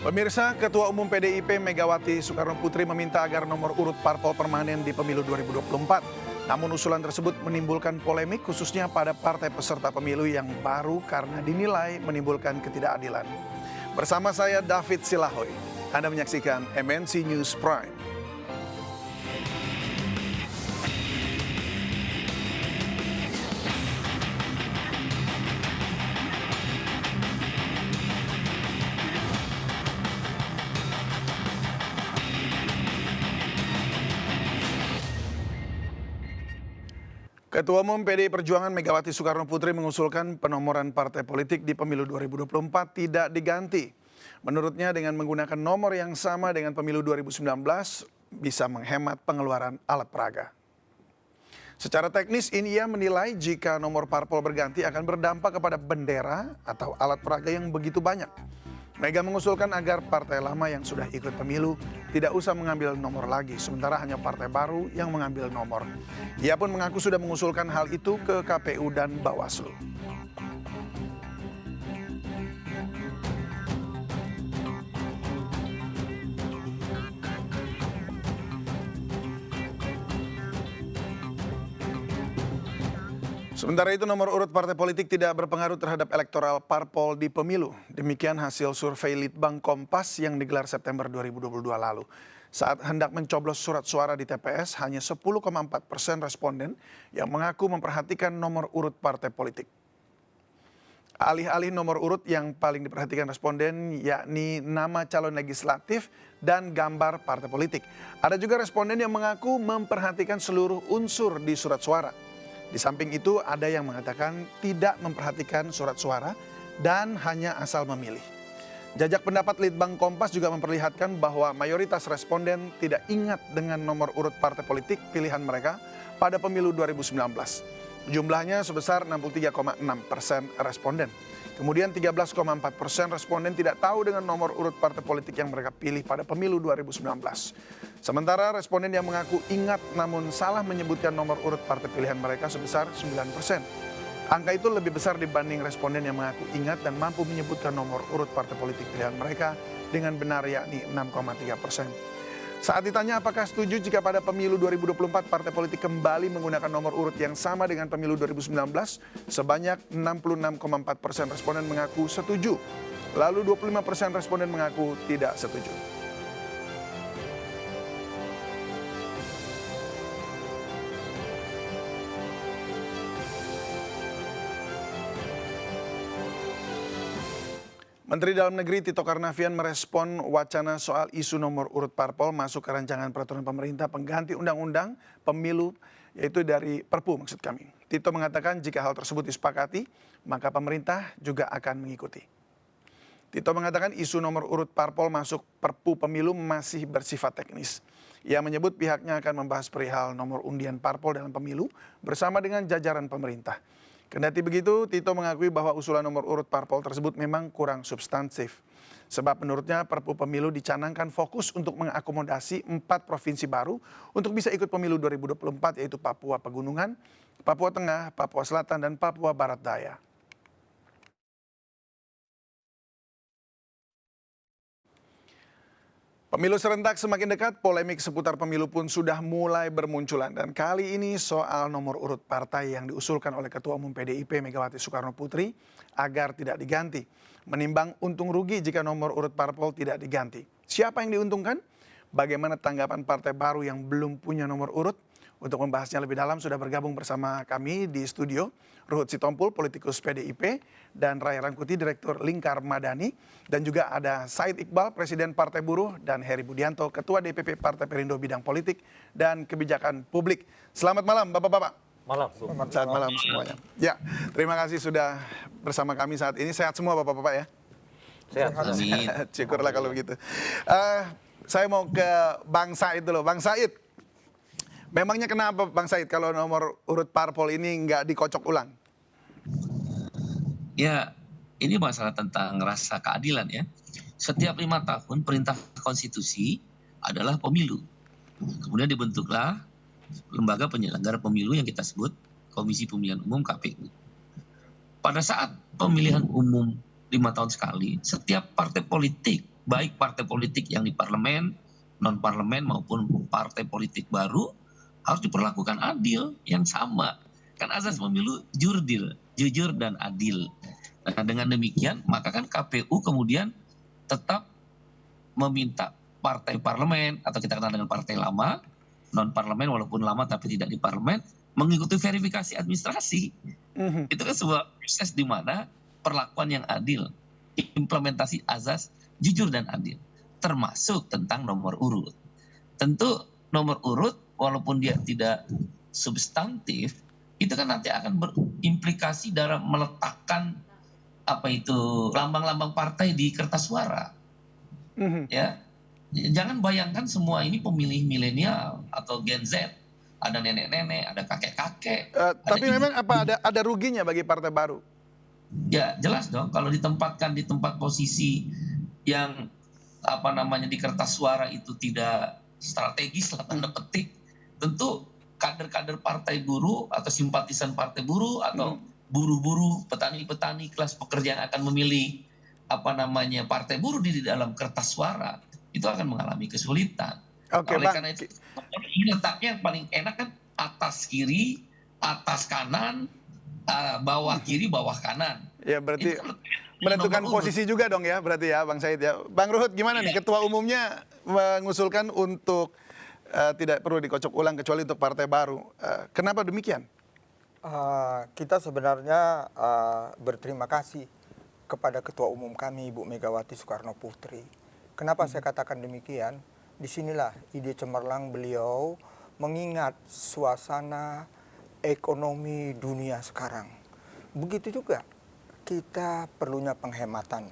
Pemirsa, Ketua Umum PDIP Megawati Soekarnoputri meminta agar nomor urut parpol permanen di pemilu 2024. Namun usulan tersebut menimbulkan polemik khususnya pada partai peserta pemilu yang baru karena dinilai menimbulkan ketidakadilan. Bersama saya David Silahoy, Anda menyaksikan MNC News Prime. Ketua Umum PDI Perjuangan Megawati Soekarnoputri mengusulkan penomoran partai politik di pemilu 2024 tidak diganti. Menurutnya dengan menggunakan nomor yang sama dengan pemilu 2019 bisa menghemat pengeluaran alat peraga. Secara teknis ini ia menilai jika nomor parpol berganti akan berdampak kepada bendera atau alat peraga yang begitu banyak. Mega mengusulkan agar partai lama yang sudah ikut pemilu tidak usah mengambil nomor lagi, sementara hanya partai baru yang mengambil nomor. Ia pun mengaku sudah mengusulkan hal itu ke KPU dan Bawaslu. Sementara itu nomor urut partai politik tidak berpengaruh terhadap elektoral parpol di pemilu. Demikian hasil survei Litbang Kompas yang digelar September 2022 lalu. Saat hendak mencoblos surat suara di TPS, hanya 10,4% responden yang mengaku memperhatikan nomor urut partai politik. Alih-alih nomor urut yang paling diperhatikan responden yakni nama calon legislatif dan gambar partai politik. Ada juga responden yang mengaku memperhatikan seluruh unsur di surat suara. Di samping itu ada yang mengatakan tidak memperhatikan surat suara dan hanya asal memilih. Jajak pendapat Litbang Kompas juga memperlihatkan bahwa mayoritas responden tidak ingat dengan nomor urut partai politik pilihan mereka pada pemilu 2019. Jumlahnya sebesar 63,6% responden. Kemudian 13,4% responden tidak tahu dengan nomor urut partai politik yang mereka pilih pada pemilu 2019. Sementara responden yang mengaku ingat namun salah menyebutkan nomor urut partai pilihan mereka sebesar 9%. Angka itu lebih besar dibanding responden yang mengaku ingat dan mampu menyebutkan nomor urut partai politik pilihan mereka dengan benar yakni 6,3%. Saat ditanya apakah setuju jika pada pemilu 2024 partai politik kembali menggunakan nomor urut yang sama dengan pemilu 2019, sebanyak 66,4% responden mengaku setuju. Lalu 25% responden mengaku tidak setuju. Menteri Dalam Negeri Tito Karnavian merespon wacana soal isu nomor urut parpol masuk ke rancangan peraturan pemerintah pengganti undang-undang pemilu, yaitu dari Perpu maksud kami. Tito mengatakan jika hal tersebut disepakati, maka pemerintah juga akan mengikuti. Tito mengatakan isu nomor urut parpol masuk Perpu pemilu masih bersifat teknis. Ia menyebut pihaknya akan membahas perihal nomor undian parpol dalam pemilu bersama dengan jajaran pemerintah. Kendati begitu, Tito mengakui bahwa usulan nomor urut parpol tersebut memang kurang substansif. Sebab menurutnya Perpu Pemilu dicanangkan fokus untuk mengakomodasi 4 provinsi baru untuk bisa ikut pemilu 2024 yaitu Papua Pegunungan, Papua Tengah, Papua Selatan, dan Papua Barat Daya. Pemilu serentak semakin dekat, polemik seputar pemilu pun sudah mulai bermunculan. Dan kali ini soal nomor urut partai yang diusulkan oleh Ketua Umum PDIP Megawati Soekarnoputri agar tidak diganti. Menimbang untung rugi jika nomor urut parpol tidak diganti. Siapa yang diuntungkan? Bagaimana tanggapan partai baru yang belum punya nomor urut? Untuk membahasnya lebih dalam sudah bergabung bersama kami di studio Ruhut Sitompul, politikus PDIP, dan Ray Rangkuti, Direktur Lingkar Madani, dan juga ada Said Iqbal, Presiden Partai Buruh, dan Heri Budianto, Ketua DPP Partai Perindo Bidang Politik dan Kebijakan Publik. Selamat malam Bapak-Bapak. Malam. Selamat malam semuanya. Ya, terima kasih sudah bersama kami saat ini. Sehat semua Bapak-Bapak ya? Sehat. Syukurlah kalau begitu. Saya mau ke Bang Said dulu. Bang Said, memangnya kenapa Bang Said kalau nomor urut parpol ini nggak dikocok ulang? Ya, ini masalah tentang rasa keadilan ya. Setiap 5 tahun perintah konstitusi adalah pemilu. Kemudian dibentuklah lembaga penyelenggara pemilu yang kita sebut Komisi Pemilihan Umum KPU. Pada saat pemilihan umum 5 tahun sekali, setiap partai politik baik partai politik yang di parlemen, non parlemen maupun partai politik baru harus diperlakukan adil yang sama. Kan azas pemilu jujur dan adil. Nah, dengan demikian maka kan KPU kemudian tetap meminta partai parlemen atau kita kenal dengan partai lama, non parlemen walaupun lama tapi tidak di parlemen, mengikuti verifikasi administrasi. Mhm. Itu kan sebuah proses di mana perlakuan yang adil, implementasi azas jujur dan adil, termasuk tentang nomor urut. Tentu nomor urut walaupun dia tidak substantif, itu kan nanti akan berimplikasi dalam meletakkan apa itu lambang-lambang partai di kertas suara. Mhm. Ya, jangan bayangkan semua ini pemilih milenial atau Gen Z, ada nenek-nenek, ada kakek-kakek, ada Tapi memang apa ada ruginya bagi partai baru? ya jelas dong kalau ditempatkan di tempat posisi yang apa namanya di kertas suara itu tidak strategis lah tanda petik, tentu kader-kader partai buruh atau simpatisan partai buruh atau buruh-buruh, petani-petani, kelas pekerja yang akan memilih apa namanya partai buruh di dalam kertas suara itu akan mengalami kesulitan. Oke, Oleh Bang. karena itu ini letaknya yang paling enak kan atas kiri, atas kanan, bawah kiri, bawah kanan. Ya berarti Itu kan menentukan nomor urut. posisi juga dong ya berarti ya Bang Said ya. Bang Ruhut gimana nih? Iya. Ketua umumnya mengusulkan untuk tidak perlu dikocok ulang kecuali untuk partai baru. Kenapa demikian? Kita sebenarnya berterima kasih kepada Ketua Umum kami Ibu Megawati Soekarno Putri. Kenapa saya katakan demikian? Disinilah ide cemerlang beliau mengingat suasana ekonomi dunia sekarang. Begitu juga kita perlunya penghematan.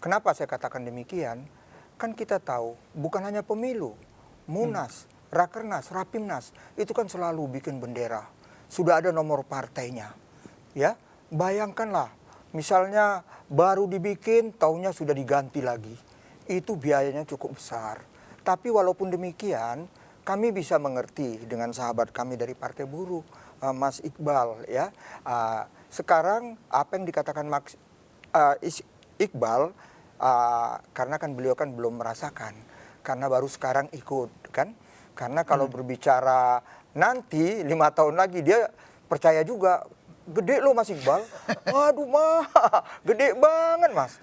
Kenapa saya katakan demikian? Kan kita tahu bukan hanya pemilu, Munas, Rakernas, Rapimnas itu kan selalu bikin bendera. Sudah ada nomor partainya. Ya, bayangkanlah misalnya baru dibikin tahunnya sudah diganti lagi. Itu biayanya cukup besar. Tapi walaupun demikian, kami bisa mengerti dengan sahabat kami dari Partai Buruh, Mas Iqbal ya. Sekarang apa yang dikatakan Mas Iqbal karena kan beliau kan belum merasakan karena baru sekarang ikut kan. Karena kalau berbicara nanti 5 tahun lagi dia percaya juga gede loh Mas Iqbal. Waduh mah gede banget Mas.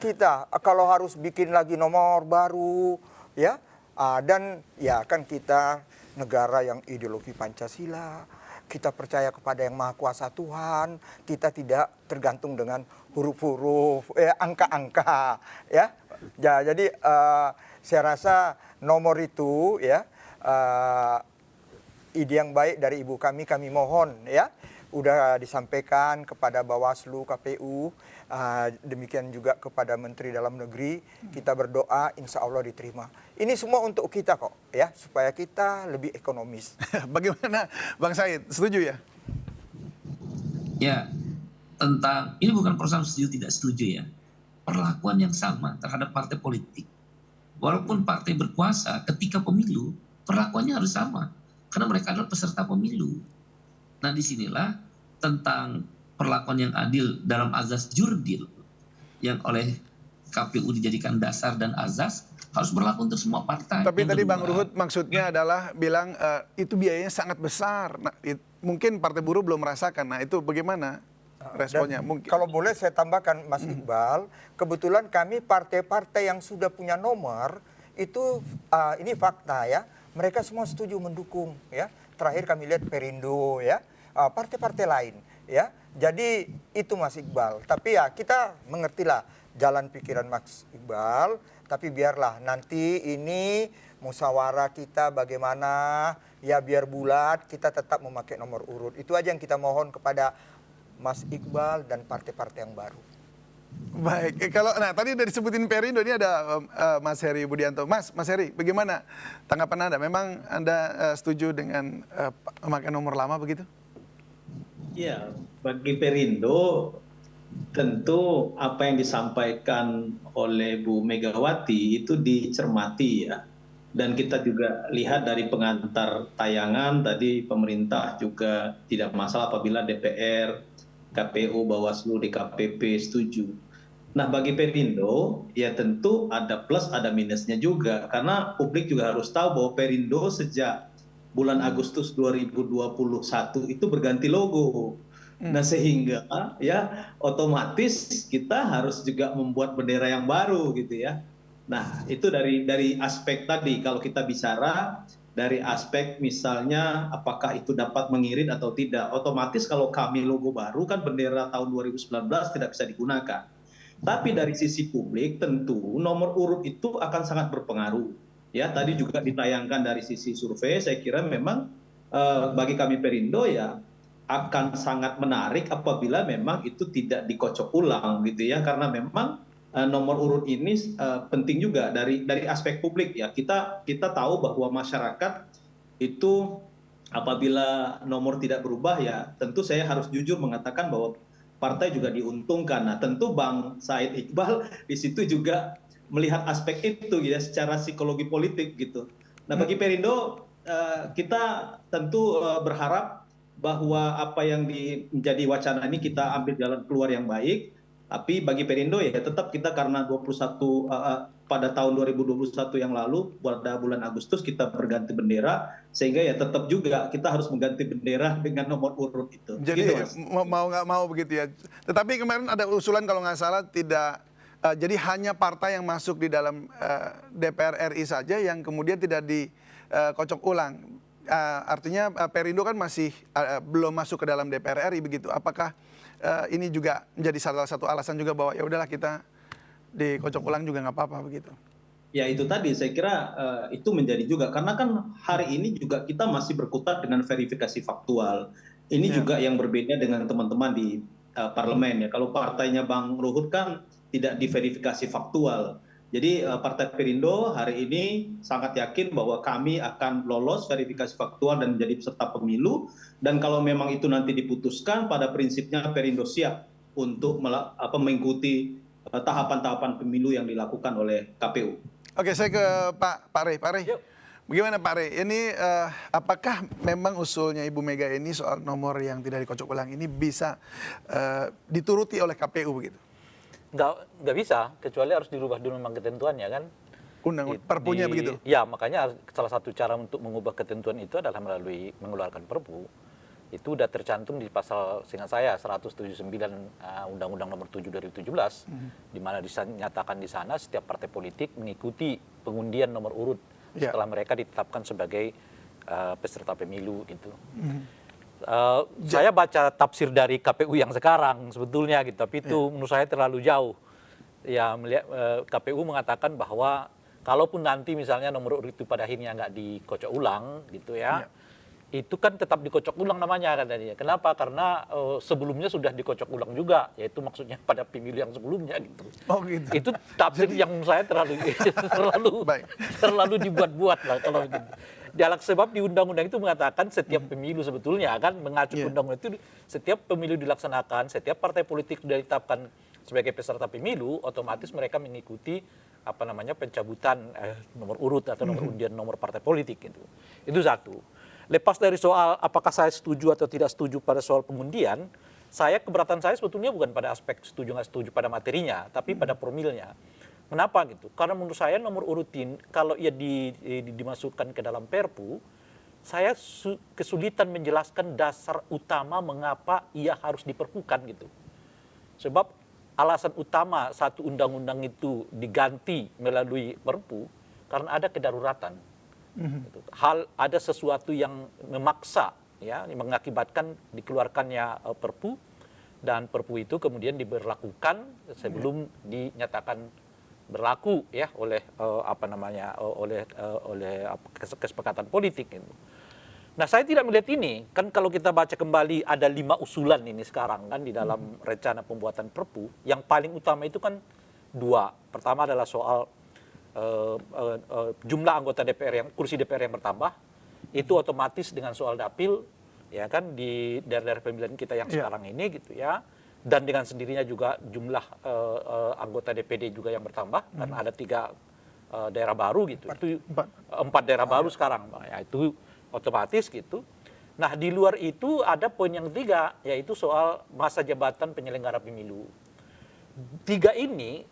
Kita kalau harus bikin lagi nomor baru ya dan ya kan kita negara yang ideologi Pancasila, kita percaya kepada yang Maha Kuasa Tuhan, kita tidak tergantung dengan huruf-huruf, angka-angka, ya. Jadi saya rasa nomor itu ya ide yang baik dari ibu kami mohon ya, udah disampaikan kepada Bawaslu, KPU, demikian juga kepada Menteri Dalam Negeri, kita berdoa insya Allah diterima. Ini semua untuk kita kok ya, supaya kita lebih ekonomis. Bagaimana Bang Said? Setuju ya? Ya, tentang ini bukan persoalan setuju tidak setuju ya. Perlakuan yang sama terhadap partai politik. Walaupun partai berkuasa ketika pemilu, perlakuannya harus sama karena mereka adalah peserta pemilu. Nah, disinilah tentang perlakuan yang adil dalam azas jurdil yang oleh KPU dijadikan dasar dan azas harus berlaku untuk semua partai. Tapi Yang tadi kedua, Bang Ruhut maksudnya adalah bilang itu biayanya sangat besar. Nah, mungkin Partai Buruh belum merasakan. Nah, itu bagaimana responnya? Dan Mungkin. kalau boleh saya tambahkan Mas Iqbal, kebetulan kami partai-partai yang sudah punya nomor itu ini fakta ya, mereka semua setuju mendukung ya. Terakhir kami lihat Perindo ya, partai-partai lain ya. Jadi itu Mas Iqbal. Tapi ya kita mengertilah jalan pikiran Mas Iqbal. Tapi biarlah nanti ini musyawarah kita bagaimana ya biar bulat kita tetap memakai nomor urut. Itu aja yang kita mohon kepada Mas Iqbal dan partai-partai yang baru. Baik, kalau tadi udah disebutin Perindo, ini ada Mas Heri Budianto. Mas Heri, bagaimana tanggapan Anda? Memang Anda setuju dengan memakai nomor lama begitu? Ya, bagi Perindo tentu apa yang disampaikan oleh Bu Megawati itu dicermati ya. Dan kita juga lihat dari pengantar tayangan tadi pemerintah juga tidak masalah apabila DPR, KPU, Bawaslu, DKPP setuju. Nah, bagi Perindo, ya tentu ada plus, ada minusnya juga. Karena publik juga harus tahu bahwa Perindo sejak bulan Agustus 2021 itu berganti logo. Nah, sehingga ya otomatis kita harus juga membuat bendera yang baru gitu ya. Nah, itu dari aspek tadi kalau kita bicara dari aspek misalnya apakah itu dapat mengirit atau tidak. Otomatis kalau kami logo baru kan bendera tahun 2019 tidak bisa digunakan. Tapi dari sisi publik tentu nomor urut itu akan sangat berpengaruh. Ya, tadi juga ditayangkan dari sisi survei, saya kira memang bagi kami Perindo ya akan sangat menarik apabila memang itu tidak dikocok ulang gitu ya, karena memang nomor urut ini penting juga dari aspek publik ya. Kita tahu bahwa masyarakat itu apabila nomor tidak berubah ya tentu saya harus jujur mengatakan bahwa partai juga diuntungkan. Nah, tentu Bang Said Iqbal di situ juga melihat aspek itu ya secara psikologi politik gitu. Nah, bagi Perindo kita tentu berharap bahwa apa yang menjadi wacana ini kita ambil jalan keluar yang baik. Tapi bagi Perindo ya tetap kita karena 21 pada tahun 2021 yang lalu pada bulan Agustus kita berganti bendera sehingga ya tetap juga kita harus mengganti bendera dengan nomor urut itu. Jadi Gitu, Mas. mau nggak mau begitu ya. Tetapi kemarin ada usulan kalau nggak salah tidak jadi hanya partai yang masuk di dalam DPR RI saja yang kemudian tidak dikocok ulang. Artinya Perindo kan masih belum masuk ke dalam DPR RI begitu. Apakah ini juga menjadi salah satu alasan juga bahwa ya udahlah kita dikocok ulang juga nggak apa-apa begitu? Ya itu tadi saya kira itu menjadi juga karena kan hari ini juga kita masih berkutat dengan verifikasi faktual. Ini juga yang berbeda dengan teman-teman di parlemen ya. Kalau partainya Bang Ruhut kan tidak diverifikasi faktual. Jadi Partai Perindo hari ini sangat yakin bahwa kami akan lolos verifikasi faktual dan menjadi peserta pemilu. Dan kalau memang itu nanti diputuskan, pada prinsipnya Perindo siap untuk mengikuti tahapan-tahapan pemilu yang dilakukan oleh KPU. Oke, saya ke Pak Rey. Pak Rey, bagaimana Pak Rey? Ini apakah memang usulnya Ibu Mega ini soal nomor yang tidak dikocok ulang ini bisa dituruti oleh KPU begitu? Nggak bisa, kecuali harus dirubah dulu memang ketentuannya kan. Perpunya begitu? Ya, makanya salah satu cara untuk mengubah ketentuan itu adalah melalui mengeluarkan perpu. Itu udah tercantum di pasal seingat saya 179 Undang-Undang Nomor 7 2017 di mana dinyatakan di sana setiap partai politik mengikuti pengundian nomor urut setelah mereka ditetapkan sebagai peserta pemilu gitu. Saya baca tafsir dari KPU yang sekarang sebetulnya gitu, tapi itu menurut saya terlalu jauh. Ya, KPU mengatakan bahwa kalaupun nanti misalnya nomor urut itu pada akhirnya nggak dikocok ulang gitu ya, itu kan tetap dikocok ulang namanya katanya. Kenapa? Karena sebelumnya sudah dikocok ulang juga, yaitu maksudnya pada pemilu yang sebelumnya gitu. Oh gitu. Itu tafsir yang menurut saya terlalu dibuat-buat lah kalau gitu. Sebab di undang-undang itu mengatakan setiap pemilu sebetulnya kan mengacu undang-undang itu setiap pemilu dilaksanakan, setiap partai politik sudah ditetapkan sebagai peserta pemilu, otomatis mereka mengikuti pencabutan nomor urut atau nomor undian nomor partai politik gitu. Itu satu. Lepas dari soal apakah saya setuju atau tidak setuju pada soal pengundian, keberatan saya sebetulnya bukan pada aspek setuju nggak setuju pada materinya, tapi pada formilnya. Kenapa gitu? Karena menurut saya nomor urutin kalau ia dimasukkan ke dalam Perpu, saya kesulitan menjelaskan dasar utama mengapa ia harus diperpukan gitu. Sebab alasan utama satu undang-undang itu diganti melalui Perpu karena ada kedaruratan. Ada sesuatu yang memaksa ya mengakibatkan dikeluarkannya Perpu dan Perpu itu kemudian diberlakukan sebelum dinyatakan berlaku ya oleh kesepakatan politik itu. Nah, saya tidak melihat ini kan kalau kita baca kembali ada 5 usulan ini sekarang kan di dalam rencana pembuatan Perpu, yang paling utama itu kan 2. Pertama adalah soal jumlah anggota DPR yang kursi DPR yang bertambah, itu otomatis dengan soal dapil ya kan di daerah-daerah pemilihan kita yang sekarang ini gitu ya. Dan dengan sendirinya juga jumlah anggota DPD juga yang bertambah karena ada 3 daerah baru gitu. Itu 4 daerah baru sekarang, ya itu otomatis gitu. Nah, di luar itu ada poin yang ketiga yaitu soal masa jabatan penyelenggara pemilu. tiga ini,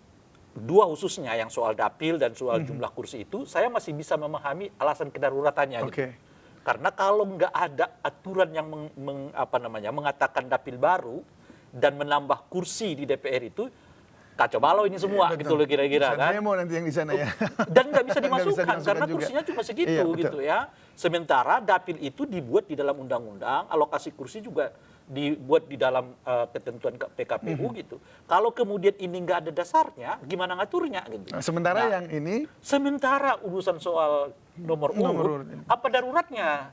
dua khususnya yang soal dapil dan soal jumlah kursi itu, saya masih bisa memahami alasan kedaruratannya. Oke. Gitu. Karena kalau nggak ada aturan yang mengatakan dapil baru dan menambah kursi di DPR itu, kacau balau ini semua, gitu loh kira-kira kan. Demo nanti yang di sana ya. Dan nggak bisa Nggak bisa dimasukkan karena juga. kursinya cuma segitu Iya, betul. gitu ya. Sementara dapil itu dibuat di dalam undang-undang, alokasi kursi juga dibuat di dalam ketentuan PKPU gitu. Kalau kemudian ini nggak ada dasarnya, gimana ngaturnya gitu. Nah, sementara Nah, yang ini sementara urusan soal nomor urut, urut. apa daruratnya?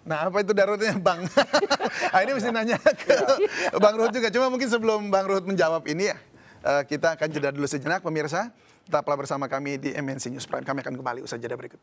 Nah, apa itu daruratnya, Bang? Nah, ini mesti nanya ke Bang Ruhut juga. Cuma mungkin sebelum Bang Ruhut menjawab ini ya, kita akan jeda dulu sejenak, pemirsa. Tetaplah bersama kami di MNC News Prime. Kami akan kembali usai jeda berikut.